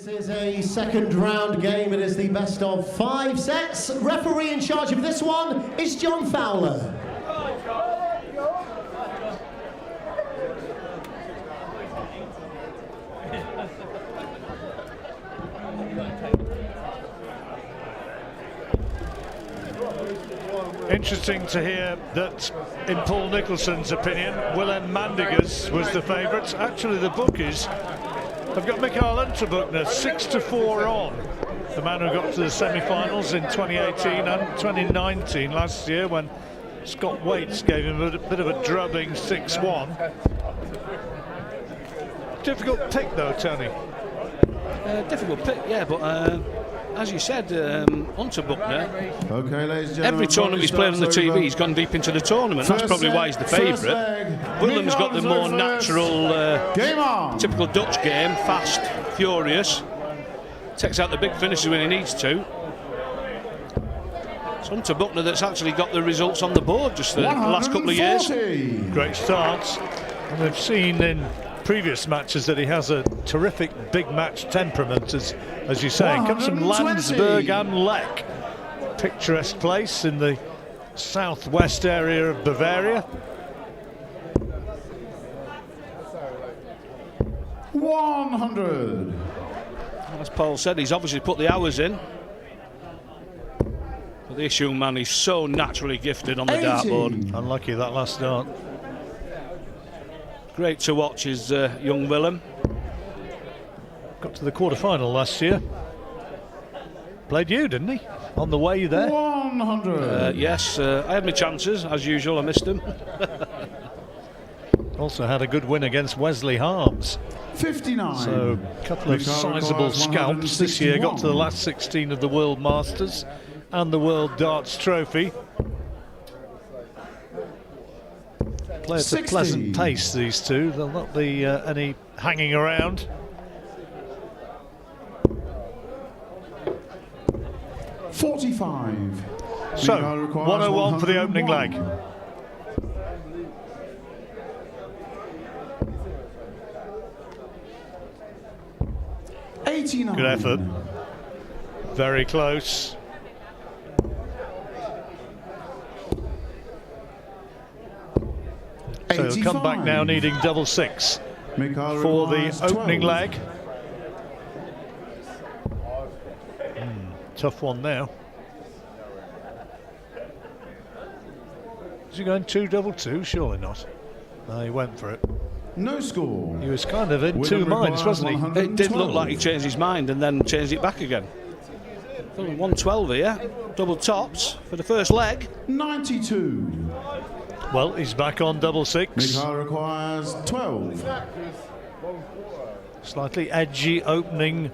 This is a second round game. It is the best of 5 sets. Referee in charge of this one is John Fowler. Interesting to hear that, in Paul Nicholson's opinion, Willem Mandigers was the favourite. Actually, the bookies have got Mikael Unterbuchner 6-4 on. The man who got to the semi-finals in 2018 and 2019 last year, when Scott Waits gave him a bit of a drubbing 6-1. Difficult pick though, Tony. Difficult pick, yeah, but as you said, Unterbuchner, okay, ladies and gentlemen, every tournament he's played on the TV, he's gone deep into the tournament. That's probably why he's the favourite. Willem's got the more natural, typical Dutch game, fast, furious. Takes out the big finishes when he needs to. It's Unterbuchner that's actually got the results on the board just the last couple of years. Great starts. And we've seen in previous matches that he has a terrific big match temperament, as you say. Comes from Landsberg am Lech, picturesque place in the southwest area of Bavaria. 100. As Paul said, he's obviously put the hours in. But this young man is so naturally gifted on the dartboard. Unlucky that last start. Great to watch is young Willem. Got to the quarter-final last year. Played you, didn't he? On the way there. 100. Yes, I had my chances, as usual. I missed them. Also had a good win against Wesley Harms. 59. So a couple of sizable scalps this year. Got to the last 16 of the World Masters and the World Darts Trophy. Play at a pleasant pace, these two. There'll not be any hanging around. .45. So 101 for the opening leg. Good effort. Very close. So he'll come back now needing double six for the opening leg. Tough one now. Is he going 2-2-2? Surely not. No, he went for it. No score. He was kind of in two minds, wasn't he? It did look like he changed his mind and then changed it back again. 112 here, double tops for the first leg. 92. Well, he's back on double six. Mikael requires 12. Slightly edgy opening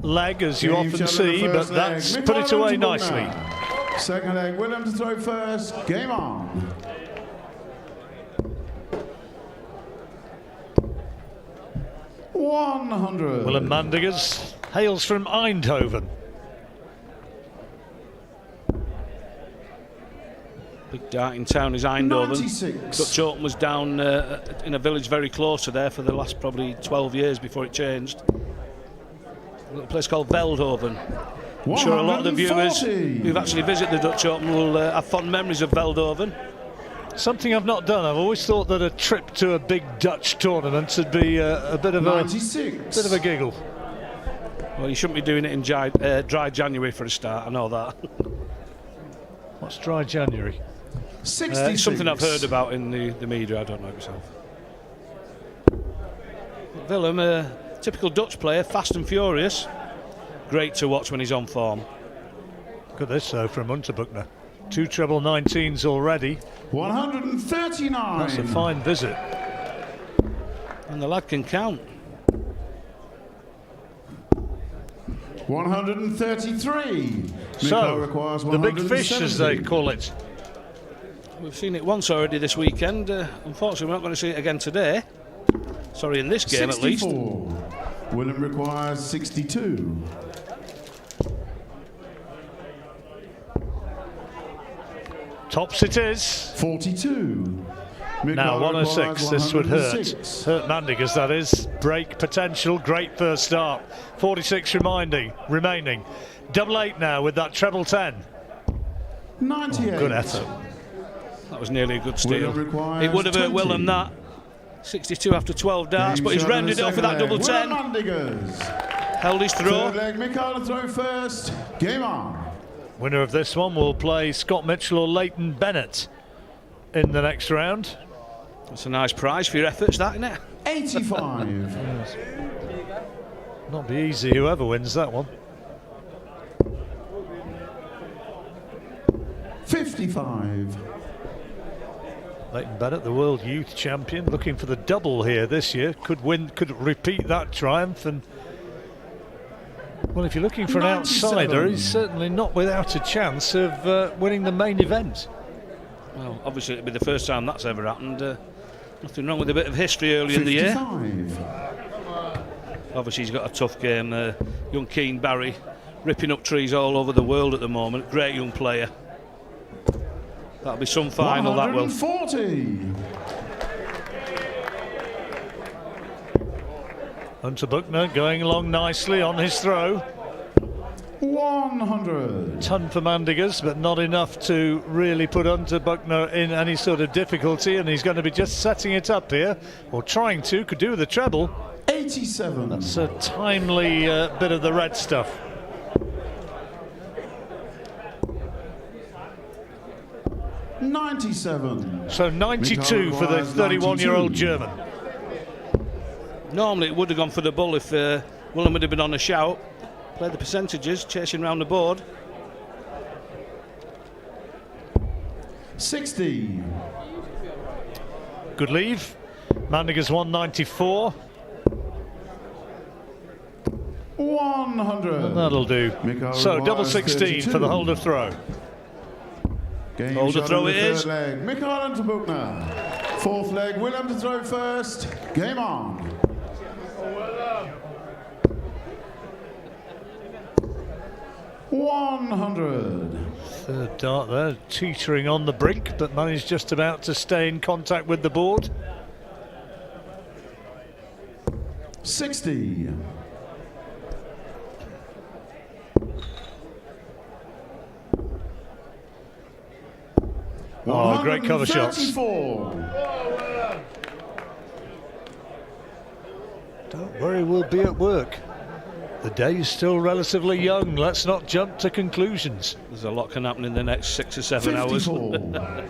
leg, as you often see, but that's put it away nicely. Second leg, Willem to throw first. Game on. .100. Willem Mandigers hails from Eindhoven. Big darting town is Eindhoven. 96. Dutch Open was down in a village very close to there for the last probably 12 years before it changed. A little place called Veldhoven. I'm sure a lot of the viewers who've actually visited the Dutch Open will have fond memories of Veldhoven. Something I've not done. I've always thought that a trip to a big Dutch tournament would be a bit of a giggle. Well, you shouldn't be doing it in dry January for a start. I know that. What's dry January? It's something I've heard about in the media. I don't know myself. Willem, a typical Dutch player, fast and furious. Great to watch when he's on form. Look at this though from Unterbuchner. 2 treble 19s already. 139. That's a fine visit. And the lad can count. 133. So, the big fish, as they call it. We've seen it once already this weekend. Unfortunately, we're not going to see it again today. Sorry, in this game 64. at least. Willem requires 62. Tops it is. 42. Now 106, this would hurt Mandigers, that is. Break potential, great first start. 46 remaining. Double 8 now with that treble 10. 98. Good effort. That was nearly a good steal. It would have hurt Willem that. 62 after 12 darts, but he's rounded it off with that double 10. Held his throw. Third leg, Mikhail throw first. Game on. Winner of this one will play Scott Mitchell or Leighton Bennett in the next round. That's a nice prize for your efforts, that, isn't it? 85. Not be easy, whoever wins that one. 55. Leighton Bennett, the world youth champion, looking for the double here this year. Could repeat that triumph. And well, if you're looking for an outsider, he's certainly not without a chance of winning the main event. Well, obviously it'll be the first time that's ever happened. Nothing wrong with a bit of history early in the year. Obviously he's got a tough game. Young Keane Barry, ripping up trees all over the world at the moment. Great young player. That'll be some final, that will. 140. Unterbuchner going along nicely on his throw. 100. Ton for Mandigers, but not enough to really put Unterbuchner in any sort of difficulty, and he's going to be just setting it up here, or trying to. Could do with the treble. 87. That's a timely bit of the red stuff. 97. So 92 for the 31-year-old German. Normally it would have gone for the bull if Willem would have been on a shout. Played the percentages, chasing round the board. 60. Good leave. Mandigers 194. 100. That'll do. So double 16 for the holder throw. Holder throw it is. Leg, Mikhail Unterbuchner. Fourth leg, Willem to throw first. Game on. 100. Third dart there, teetering on the brink, but managed just about to stay in contact with the board. 60. Oh, great cover shots. 134. Don't worry, we'll be at work. The day's still relatively young. Let's not jump to conclusions. There's a lot can happen in the next 6 or 7 hours. 54.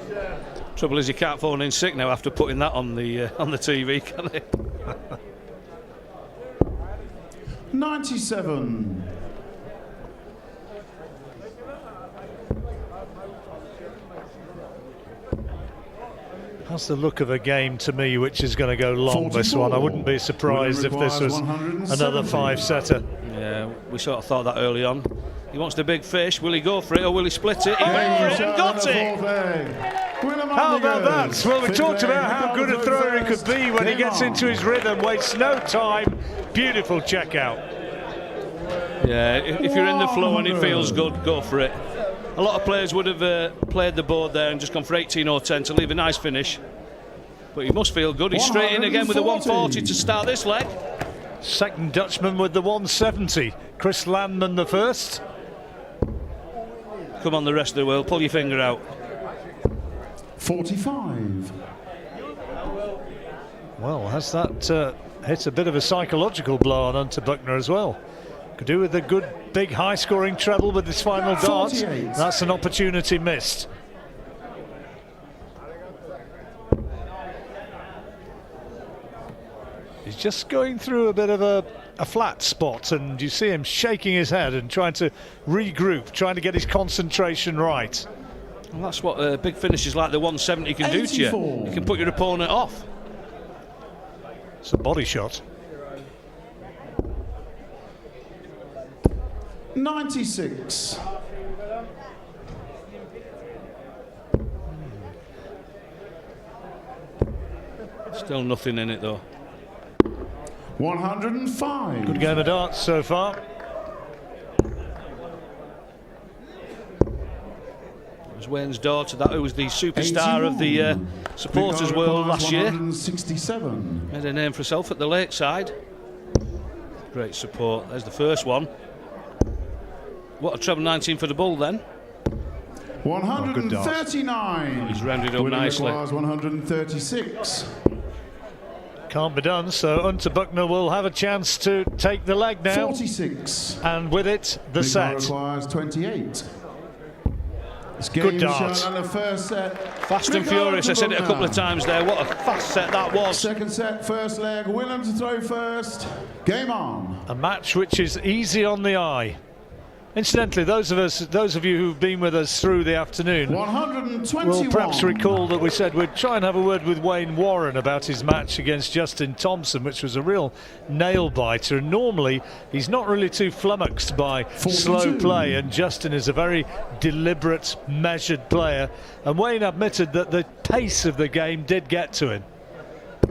Trouble is, you can't phone in sick now after putting that on the TV, can he? 97. That's the look of a game to me which is going to go long, 44. This one. I wouldn't be surprised if this was another 5-setter. Yeah, we sort of thought that early on. He wants the big fish. Will he go for it or will he split it? He went for it and got it! How about that? Well, we talked about how good a thrower he could be when he gets into his rhythm, wastes no time. Beautiful check out. Yeah, if you're in the flow and it feels good, go for it. A lot of players would have played the board there and just gone for 18 or 10 to leave a nice finish. But he must feel good. He's straight in again with a 140 to start this leg. Second Dutchman with the 170. Chris Landman the first. Come on, the rest of the world, pull your finger out. 45. Well, has that hit a bit of a psychological blow on Unterbuchner as well? Could do with a good big high scoring treble with this final dart. 48. That's an opportunity missed. He's just going through a bit of a flat spot, and you see him shaking his head and trying to regroup, trying to get his concentration right. Well, that's what big finishes like the 170 can 84. do to you. You can put your opponent off. It's a body shot. 96. Still nothing in it though. 105. Good game of darts so far. It was Wayne's daughter, that who was the superstar of the Supporters World last year. 167. Made a name for herself at the Lakeside. Great support. There's the first one. What a treble 19 for the bull then. 139. He's rounded up Winner nicely. requires 136. Can't be done, so Unterbuchner will have a chance to take the leg now. 46. And with it, the set. requires 28. It's Good game dart. shot on the first set. Fast and furious. I said it a couple of times there. What a fast set that was. Second set, first leg. Willem to throw first. Game on. A match which is easy on the eye. Incidentally, those of you who've been with us through the afternoon 121. will perhaps recall that we said we'd try and have a word with Wayne Warren about his match against Justin Thompson, which was a real nail-biter. And normally, he's not really too flummoxed by 42. slow play, and Justin is a very deliberate, measured player. And Wayne admitted that the pace of the game did get to him.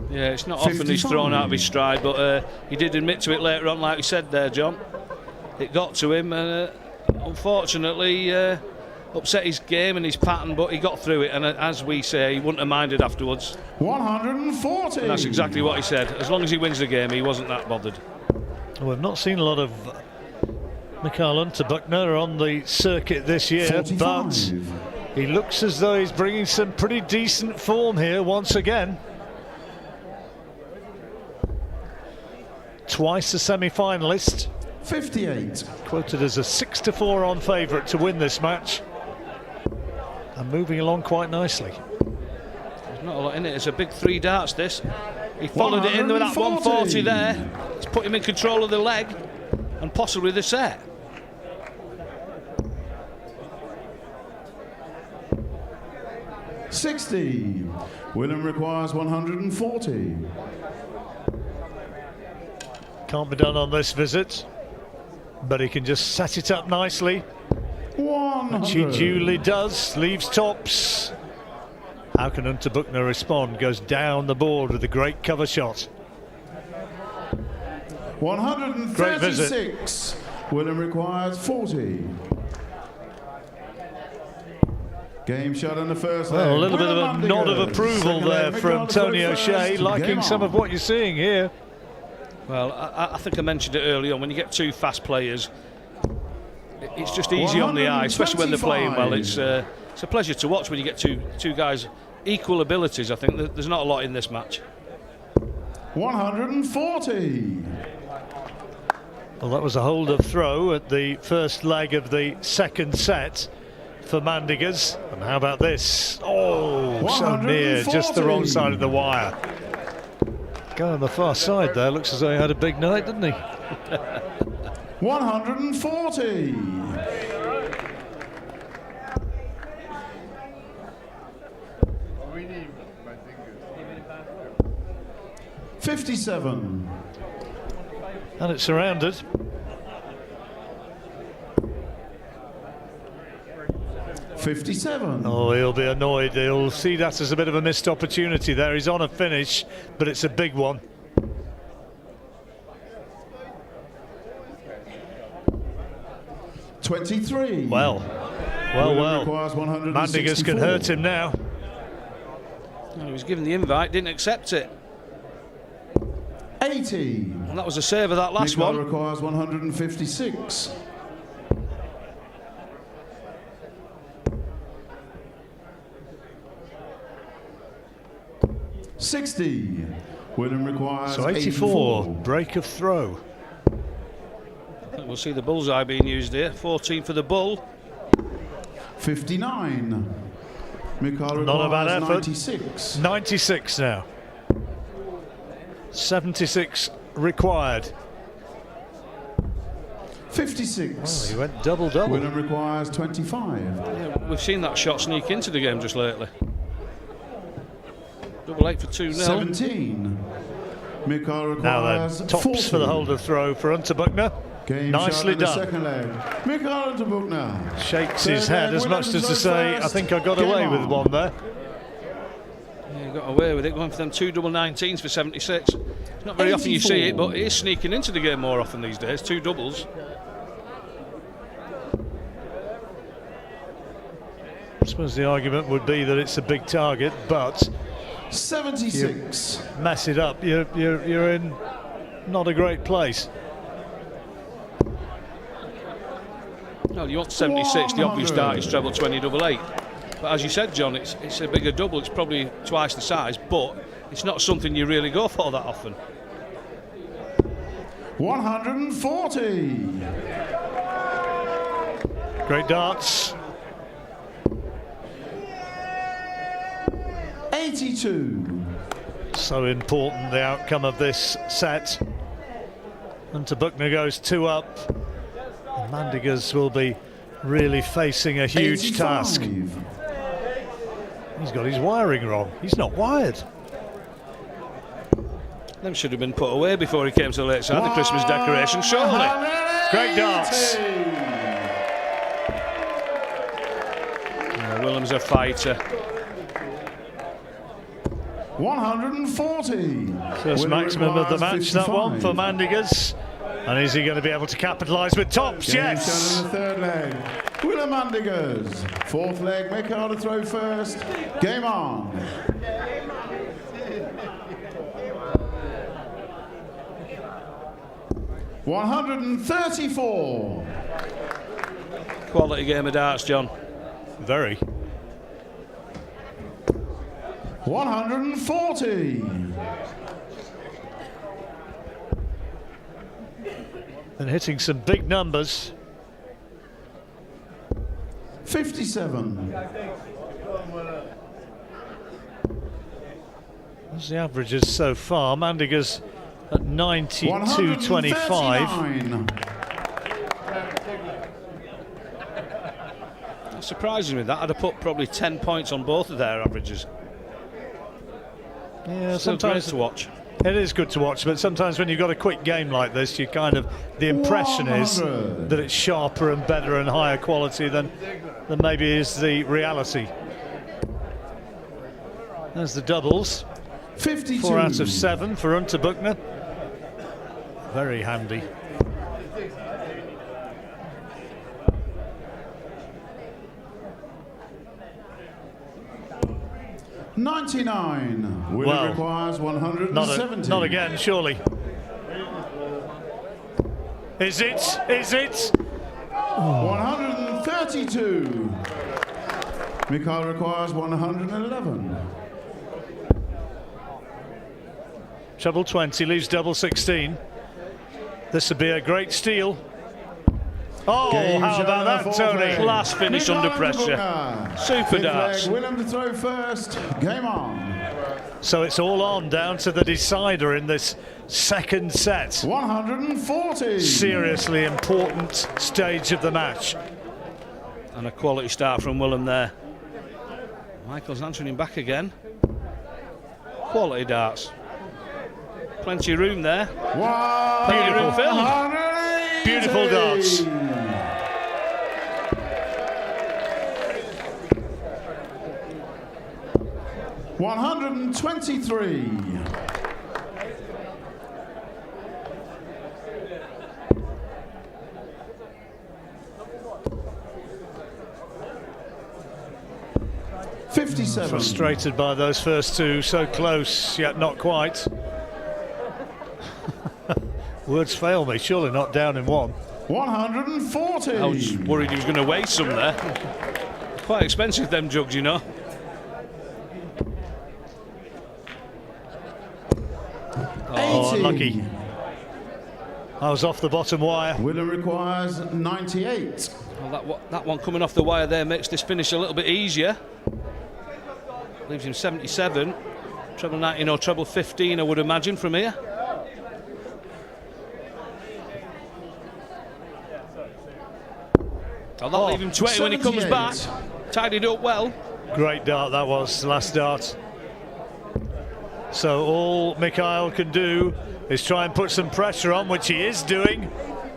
Yeah, it's not often he's thrown out of his stride, but he did admit to it later on, like you said there, John. It got to him, and unfortunately upset his game and his pattern, but he got through it, and as we say, he wouldn't have minded afterwards. 140. And that's exactly what he said. As long as he wins the game, he wasn't that bothered. Well, we've not seen a lot of Mikael Unterbuchner on the circuit this year, 45. but he looks as though he's bringing some pretty decent form here once again. Twice a semi-finalist. 58. Quoted as a 6-4 on favourite to win this match. And moving along quite nicely. There's not a lot in it. It's a big 3 darts, this. He followed it in with that 140 there. It's put him in control of the leg and possibly the set. $60. Willem requires 140. Can't be done on this visit, but he can just set it up nicely. 100. And she duly does, leaves tops. How can Unterbuchner respond? Goes down the board with a great cover shot. 136. Willem requires 40. Game shot in the first leg. Well, a little bit of a Mandigers. nod of approval Second there leg, from Mikael Tony to throw O'Shea, first. liking Game some on. of what you're seeing here. Well, I think I mentioned it early on. When you get 2 fast players, it's just easy on the eye, especially when they're playing well. It's a pleasure to watch when you get two guys equal abilities. I think there's not a lot in this match. 140. Well, that was a hold of throw at the first leg of the second set for Mandigers. And how about this? Oh, so near, just the wrong side of the wire. Guy on the far side there looks as though he had a big night, didn't he? 140. $57. And it's surrounded. $57. Oh, he'll be annoyed. He'll see that as a bit of a missed opportunity there. He's on a finish, but it's a big one. $23. Well. Requires 164. Mandigers can hurt him now. Well, he was given the invite, didn't accept it. 80. And that was a save of that last Mikael one. requires 156. $60. Willem requires So 84, break of throw. I think we'll see the bullseye being used here. 14 for the bull. 59. Mikael Not a bad requires effort. 96. 96 now. 76 required. 56. Well, he went double-double. Willem requires 25. Yeah, we've seen that shot sneak into the game just lately. Double 8 for 2-0. 17. Mikael Now requires then, tops 40. for the hold of throw for Unterbuchner. Game Nicely shot in the done. second leg. Mikael Unterbuchner. Shakes his Third head leg, as much as to Williams say, first. I think I got Game away with on. one there. Yeah, he got away with it, going for them 2 double 19s for 76. Not very often you see it, but it is sneaking into the game more often these days. 2 doubles. I suppose the argument would be that it's a big target, but 76. Mess it up, you're in not a great place. No, you want 76, the obvious start is treble 20 double 8. But as you said, John, it's a bigger double, it's probably twice the size, but it's not something you really go for that often. 140. Great darts. 82. So important, the outcome of this set. Unterbuchner goes 2 up. Mandigers will be really facing a huge 85. task. He's got his wiring wrong. He's not wired. Them should have been put away before he came to the late side, the Christmas decoration, surely. Great darts. Willem's a fighter. 140. First maximum of the match, that one for Mandigers. And is he going to be able to capitalise with tops? Game Yes. shown in the third leg. Willem Mandigers. Fourth leg, Mikael to throw first. Game on. $134. Quality game of darts, John. Very. 140. And hitting some big numbers. 57. That's the averages so far. Mandigers at 92.25. 139. That surprises me. That I'd have put probably 10 points on both of their averages. Yeah, Still great sometimes to watch. it is good to watch, but sometimes when you've got a quick game like this, you kind of, the impression is 100. that it's sharper and better and higher quality than maybe is the reality. There's the doubles. 52. 4 out of 7 for Unterbuchner. Very handy. $99. Winner Well, requires 170. Not again, surely. Is it? Is it? 132. Mikael requires 111. Treble 20 leaves double 16. This would be a great steal. Oh, Game how shown about in that, the fourth Tony? leg. Class finish Mikael under pressure. Unterbuchner. Super Fifth darts. leg, Willem to throw first. Game on. So it's all on down to the decider in this second set. 140. Seriously important stage of the match. And a quality start from Willem there. Michael's answering him back again. Quality darts. Plenty of room there. Plenty of room filled. 180. Beautiful darts. $123. $57. Frustrated by those first two, so close, yet not quite. Words fail me, surely not down in one. 140. I was worried he was going to waste some there. Quite expensive, them jugs, you know. Oh, unlucky. I was off the bottom wire. Willem requires 98. Well, that one coming off the wire there makes this finish a little bit easier. Leaves him 77. Treble 19 or treble 15, I would imagine, from here. That'll leave him 20 when he comes 78. back. Tidied up well. Great dart that was, the last dart. So all Mikael can do is try and put some pressure on, which he is doing,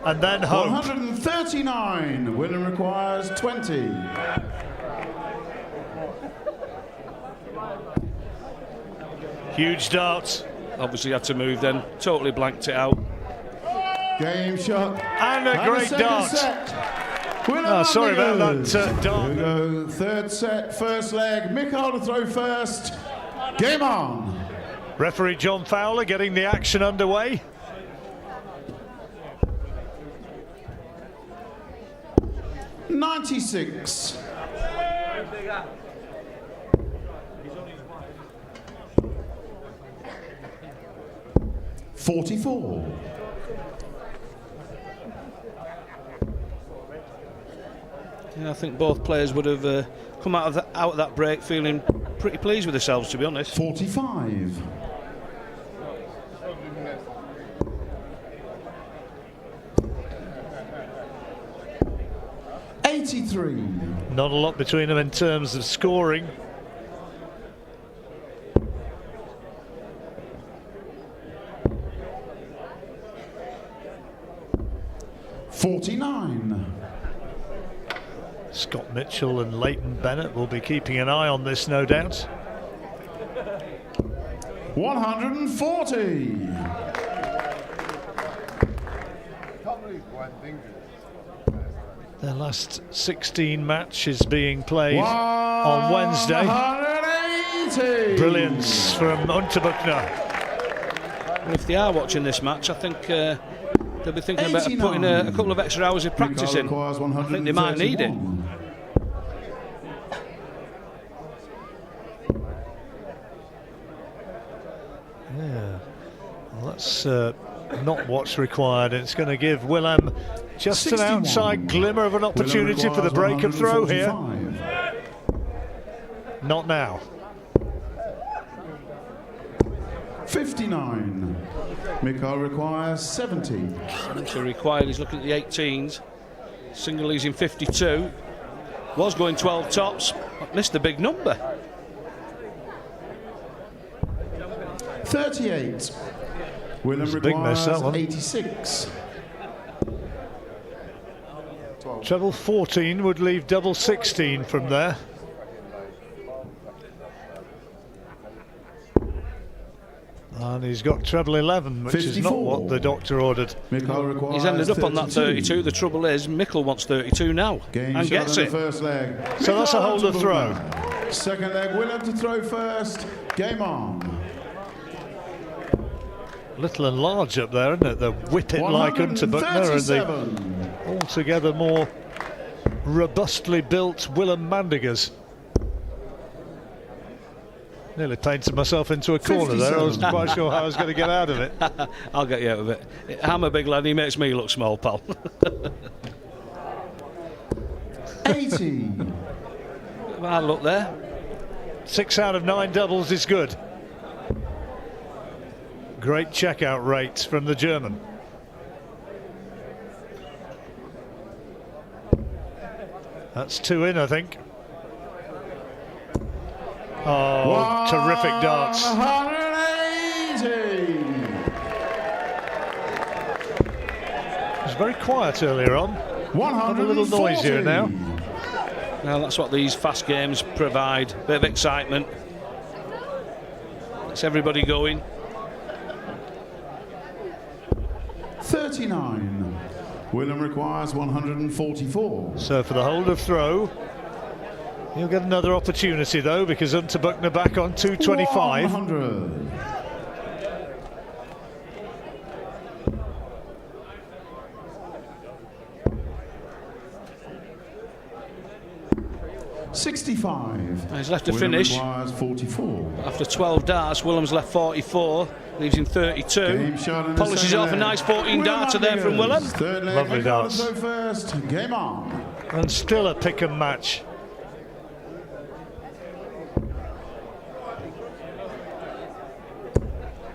and then hope. 139. Willem requires 20. Huge dart. Obviously had to move then. Totally blanked it out. Game shot. And a great second dart. set. Willem Oh, sorry about Mandigers. that dart. Here we go. Third set, first leg. Mikael to throw first. Game on. Referee John Fowler getting the action underway. $96. $44. Yeah, I think both players would have come out of that break feeling pretty pleased with themselves, to be honest. 45. $83. Not a lot between them in terms of scoring. $49. Scott Mitchell and Leighton Bennett will be keeping an eye on this, no doubt. $140. Their last 16 match is being played on Wednesday. 180. Brilliance from Unterbuchner. Well, if they are watching this match, I think they'll be thinking about putting a couple of extra hours of practice in. I think they might need it. Yeah, well, that's not what's required. It's going to give Willem just 61. an outside glimmer of an opportunity for the break of throw here. Not now. 59. Mikhail requires 70. So required, he's looking at the 18s. Single he's in 52. Was going 12 tops, but missed the big number. 38. Willem a big miss, that requires one. 86. Treble 14 would leave double 16 from there. And he's got treble 11, which 54. is not what the doctor ordered. Mikhail requires He's ended up on that 32. The trouble is, Mickle wants 32 now Game and shot gets in it. the first leg. So that's a Mikhail hold of throw. Unterbuchner. Second leg, Willem to throw first. Game on. Little and large up there, isn't it? The whip it like Unterbuchner and the 137. altogether more robustly built Willem Mandigers. Nearly painted myself into a corner there. I wasn't quite sure how I was going to get out of it. I'll get you out of it. I'm a big lad, he makes me look small, pal. 80. Well, look there. 6 out of 9 doubles is good. Great checkout rate from the German. That's 2 in, I think. Oh, terrific darts. 180. It was very quiet earlier on. 140. A little noisier now. Well, that's what these fast games provide. Bit of excitement. Gets everybody going. 39. Willem requires 144. So for the hold of throw, he'll get another opportunity though, because Unterbuchner back on 225. 100. $65. He's left to Willem finish. requires 44. After 12 darts, Willem's left 44. Leaves him 32. Game shot in the Polishes it second off a leg. nice 14 Willem darter there from Willem. Mandigers. Third leg, Lovely Mikhail darts. throw first. Game on. And still a pick and match.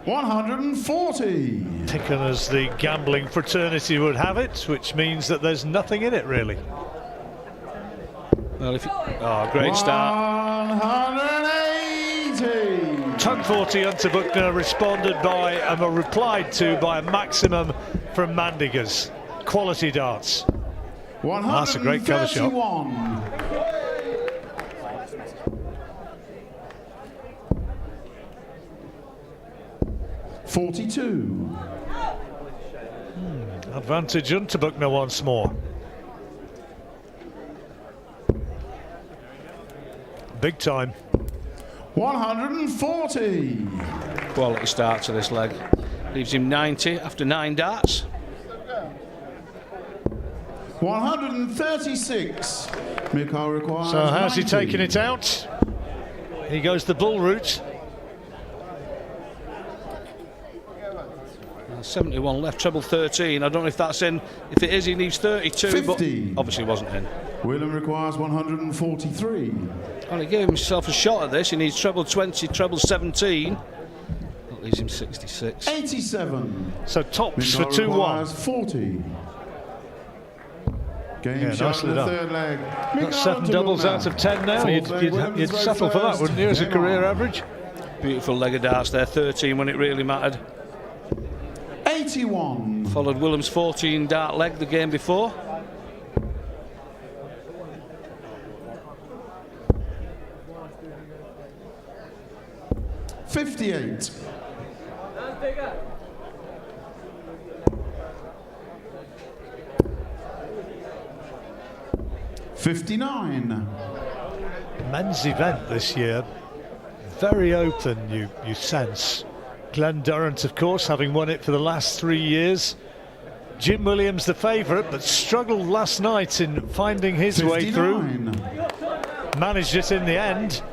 $140. Picking as the gambling fraternity would have it, which means that there's nothing in it really. Well, if you, oh, great start. 180. 1040 Unterbuchner responded by and replied to by a maximum from Mandigers. Quality darts. That's a great cover shot. 131. $42. Advantage Unterbuchner once more. Big time. 140. Quality start to this leg. Leaves him 90 after 9 darts. 136. Mikhail requires So how's 90. he taking it out? He goes the bull route. 71 left, treble 13. I don't know if that's in. If it is, he needs 32. 50. But obviously wasn't in. Willem requires 143. Well, he gave himself a shot at this. He needs treble 20, treble 17. That leaves him 66. 87. So tops Mikhail for 2-1. requires 40. Game shot nicely in the done. third leg. That's 7 doubles out of 10 now. You'd settle for that, wouldn't you, as a career average? Beautiful leg of darts there, 13 when it really mattered. 81. Followed Willem's 14 dart leg the game before. $58. 59. Men's event this year, very open, you sense. Glenn Durrant, of course, having won it for the last 3 years. Jim Williams the favourite, but struggled last night in finding his 59. way through. Managed it in the end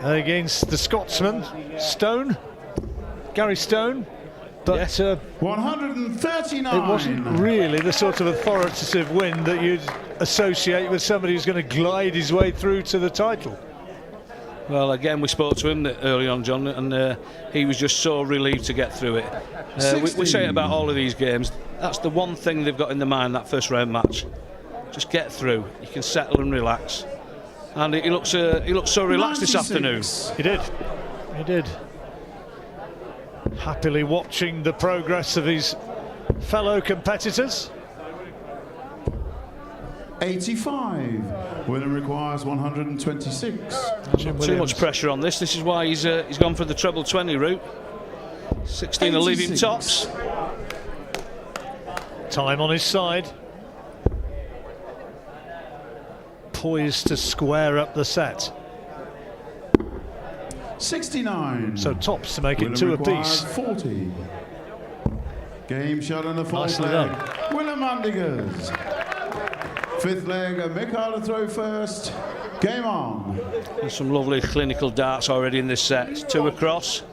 against the Scotsman, Stone, Gary Stone. But 139. it wasn't really the sort of authoritative win that you'd associate with somebody who's going to glide his way through to the title. Well, again, we spoke to him early on, John, and he was just so relieved to get through it. We say it about all of these games. That's the one thing they've got in their mind, that first round match. Just get through. You can settle and relax. And he looks so relaxed 96. this afternoon. He did. He did. Happily watching the progress of his fellow competitors. 85. Willem requires 126. Too much pressure on this. This is why he's gone for the treble 20 route. 16 will leave him 86. tops. Time on his side. Poised to square up the set. 69. So tops to make it Willem 2 requires apiece. 40. Game shot in the fourth Nicely leg. done. Willem Mandigers. Fifth leg, Mikhail to throw first. Game on. There's some lovely clinical darts already in this set. 2 across.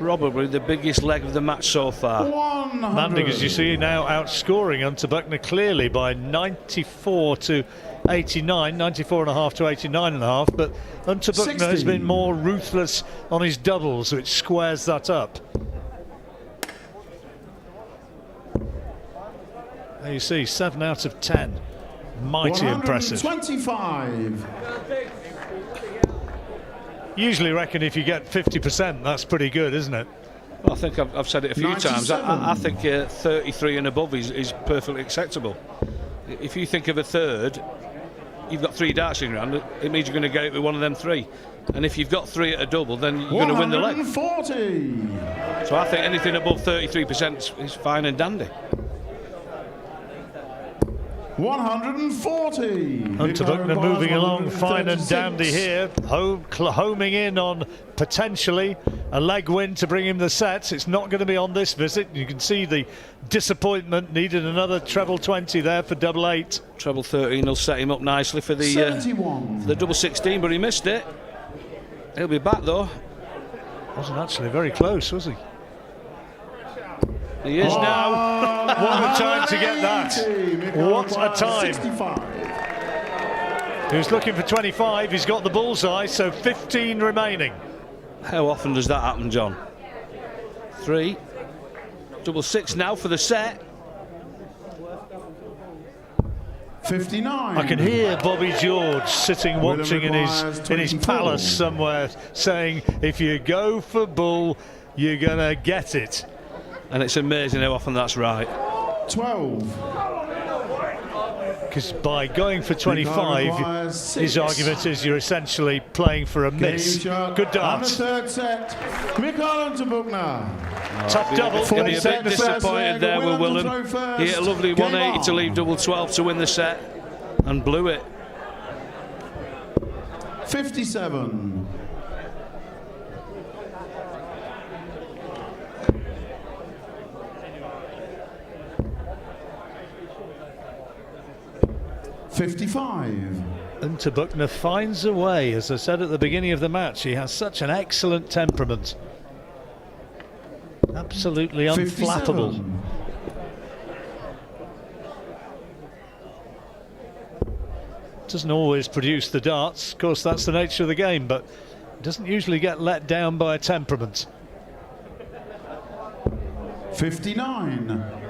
Probably the biggest leg of the match so far. 100. Mandigers, you see, now outscoring Unterbuchner clearly by 94 to 89, 94.5 to 89.5, but Unterbuchner 60. has been more ruthless on his doubles, which squares that up. There you see, 7 out of 10. Mighty impressive. 125. Usually reckon if you get 50%, that's pretty good, isn't it? Well, I think I've said it a few 97. times. I think 33 and above is perfectly acceptable. If you think of a third, you've got 3 darts in your hand, it means you're going to get it with one of them 3. And if you've got 3 at a double, then you're going to win the leg. 140. So I think anything above 33% is fine and dandy. 140. Unterbuchner moving along fine and dandy here, homing in on potentially a leg win to bring him the sets. It's not going to be on this visit. You can see the disappointment. Needed another treble 20 there for double 8. Treble 13 will set him up nicely for the 71. double 16, but he missed it. He'll be back though. Wasn't actually very close, was he? He is now. What a time to get that. What a time. 65. He was looking for 25. He's got the bullseye, so 15 remaining. How often does that happen, John? 3. Double 6 now for the set. 59. I can hear Bobby George sitting watching in his 24. palace somewhere saying, if you go for bull, you're going to get it. And it's amazing how often that's right. 12. Because by going for 25, his argument is you're essentially playing for a miss. Good On the dance. third set, Mikhail Unterbuchner. Tough double. Gonna be a set, bit the first disappointed leg, there with Willem to Willem. throw first. He hit a lovely Game 180 to on. leave double 12 to win the set and blew it. 57. 55. Unterbuchner finds a way. As I said at the beginning of the match, he has such an excellent temperament. Absolutely unflappable. 57. Doesn't always produce the darts. Of course, that's the nature of the game, but doesn't usually get let down by a temperament. 59.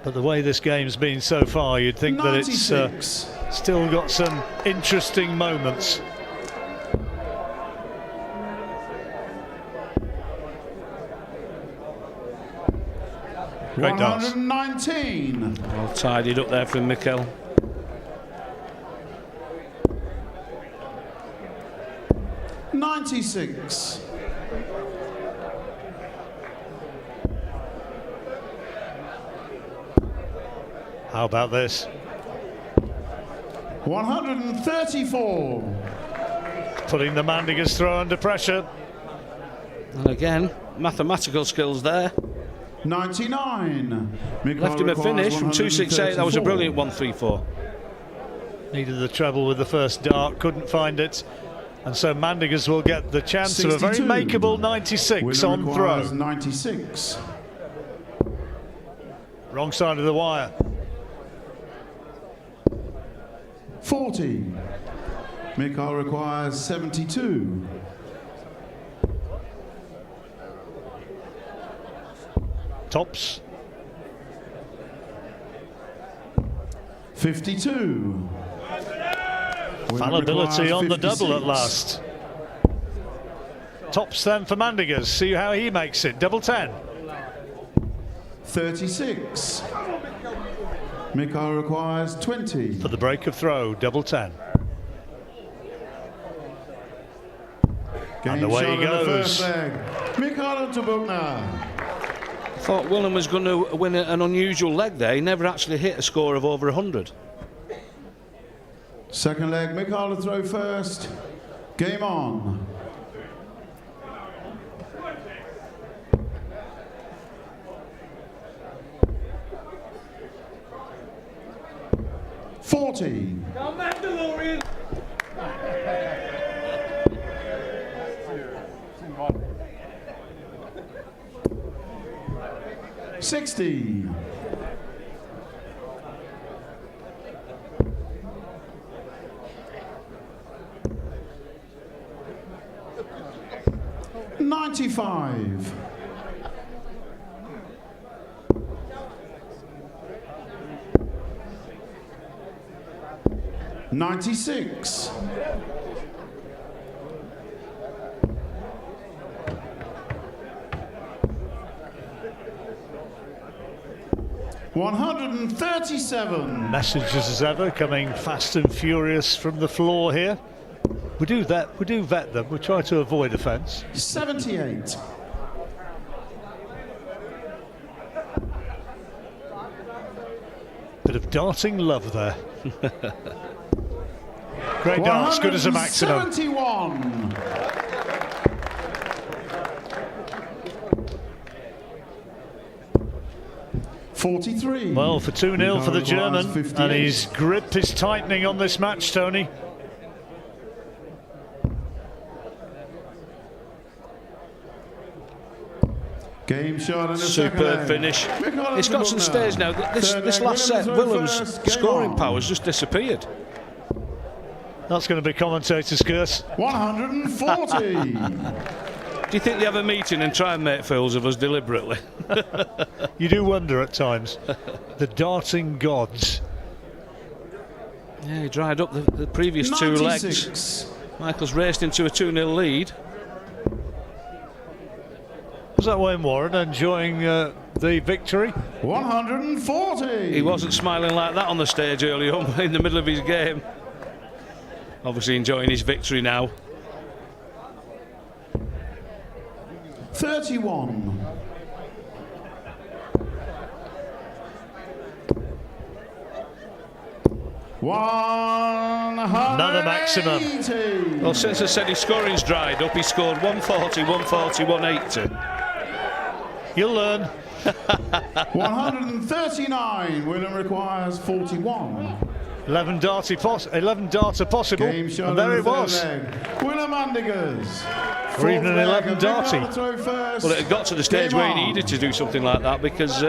But the way this game's been so far, you'd think 96. that it's still got some interesting moments. Great dance. 119. Well tidied up there from Mikel. $96. How about this? 134. Putting the Mandigers throw under pressure. And again, mathematical skills there. 99. Left him a finish from 268. That was a brilliant 134. Needed the treble with the first dart, couldn't find it. And so Mandigers will get the chance of a very 62. makeable 96 on throw. 96. Wrong side of the wire. 40. Mikel requires 72. Tops. 52. Fallibility on the double at 56. last. Tops then for Mandigers. See how he makes it. Double 10. 36. Mikel requires 20. For the break of throw. Double 10. And away he shot in the goes. first leg. Mikel Unterbuchner. I thought Willem was going to win an unusual leg there. He never actually hit a score of over 100. Second leg, Mikel to throw first. Game on. $40. 60. 95. 96. 137. Messages as ever coming fast and furious from the floor here. We do vet them. We try to avoid offence. 78. Bit of darting love there. Great dance, good as a maximum. 71. $43. Well, for 2-0 for the German, 58. and his grip is tightening on this match, Tony. Game shot in the Superb finish. It's got some stairs now. This last set, Willem's scoring power's just disappeared. That's going to be commentator's curse. 140. Do you think they have a meeting and try and make fools of us deliberately? You do wonder at times. The darting gods. Yeah, he dried up the previous 2 legs. 96. Michael's raced into a 2-0 lead. Was that Wayne Warren enjoying the victory? 140. He wasn't smiling like that on the stage early on in the middle of his game. Obviously enjoying his victory now. 31. Another maximum. Well, since I said his scoring's dried up, he scored 140, 140, 180. You'll learn. 139. William requires 41. 11 darts possible. Game shown And there in it the was. third leg. William Mandigers. Or even an 11 darty. Well, it had got to the stage where he needed to do something like that because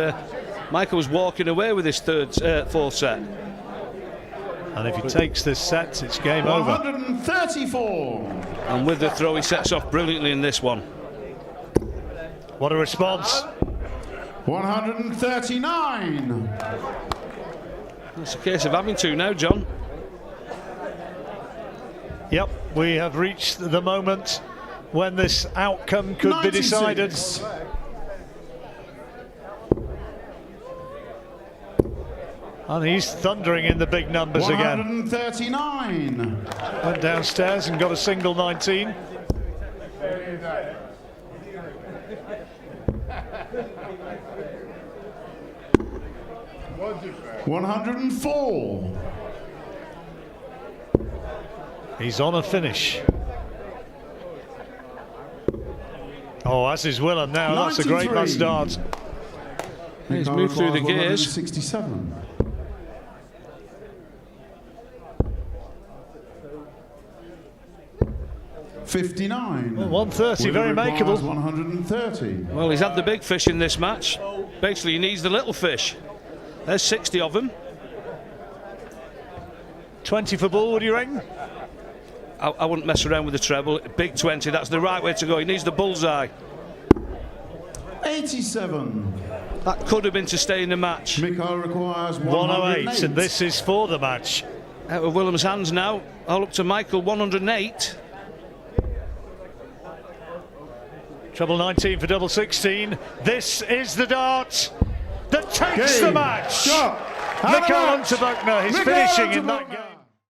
Michael was walking away with his fourth set. And if he takes this set, it's game over. 134. And with the throw, he sets off brilliantly in this one. What a response. 139. It's a case of having to now, John. Yep, we have reached the moment when this outcome could 96. be decided. And he's thundering in the big numbers 139. again. Went downstairs and got a single 19. $104. He's on a finish. Oh, as is Willem now. 93. That's a great last start. He's moved through the gears. 167. $59. Well, 130, very makeable. 130. Well, he's had the big fish in this match. Basically, he needs the little fish. There's 60 of them. 20 for ball, would you reckon? I wouldn't mess around with the treble. Big 20, that's the right way to go. He needs the bullseye. 87. That could have been to stay in the match. Miko requires 108, and this is for the match. Out of Willem's hands now. All up to Michael, 108. Treble 19 for double 16. This is the dart that takes the match. Shot. Mikael Unterbuchner is finishing in that game.